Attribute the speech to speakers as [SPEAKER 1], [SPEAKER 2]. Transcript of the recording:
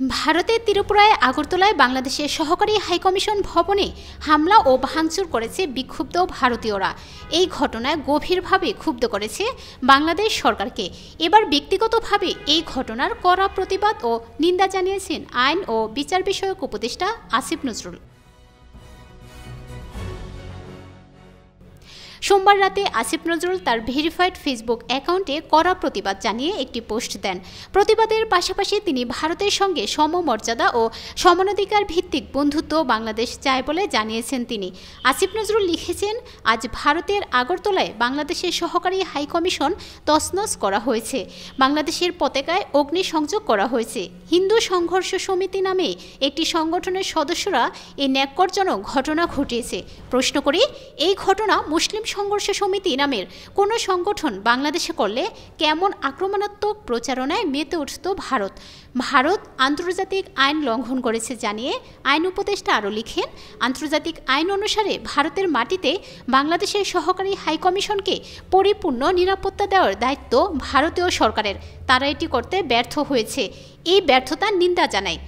[SPEAKER 1] ভারতের ত্রিপুরায় আগরতলায় বাংলাদেশের সহকারী হাইকমিশন ভবনে হামলা ও ভাঙচুর করেছে বিক্ষুব্ধ ভারতীয়রা। এই ঘটনায় গভীরভাবে ক্ষুব্ধ করেছে বাংলাদেশ সরকারকে। এবার ব্যক্তিগতভাবে এই ঘটনার কড়া প্রতিবাদ ও নিন্দা জানিয়েছেন আইন ও বিচার বিষয়ক উপদেষ্টা আসিফ নজরুল। সোমবার রাতে আসিফ নজরুল তার ভেরিফাইড ফেসবুক অ্যাকাউন্টে কড়া প্রতিবাদ জানিয়ে একটি পোস্ট দেন। প্রতিবাদের পাশাপাশি তিনি ভারতের সঙ্গে সমমর্যাদা ও সমানাধিকার ভিত্তিক বন্ধুত্ব বাংলাদেশ চায় বলে জানিয়েছেন তিনি। আসিফ নজরুল লিখেছেন, আজ ভারতের আগরতলায় বাংলাদেশের সহকারী হাইকমিশন তছনছ করা হয়েছে। বাংলাদেশের পতাকায় অগ্নিসংযোগ করা হয়েছে। হিন্দু সংঘর্ষ সমিতি নামে একটি সংগঠনের সদস্যরা এই ন্যাক্কারজনক ঘটনা ঘটিয়েছে। প্রশ্ন করি, এই ঘটনা মুসলিম সংঘর্ষ সমিতি নামের কোনো সংগঠন বাংলাদেশে করলে কেমন আক্রমণাত্মক প্রচারণায় মেতে উঠত ভারত। ভারত আন্তর্জাতিক আইন লঙ্ঘন করেছে জানিয়ে আইন উপদেষ্টা আরও লিখেন, আন্তর্জাতিক আইন অনুসারে ভারতের মাটিতে বাংলাদেশের সহকারী হাইকমিশনকে পরিপূর্ণ নিরাপত্তা দেওয়ার দায়িত্ব ভারতীয় সরকারের। তারা এটি করতে ব্যর্থ হয়েছে। এই ব্যর্থতার নিন্দা জানায়।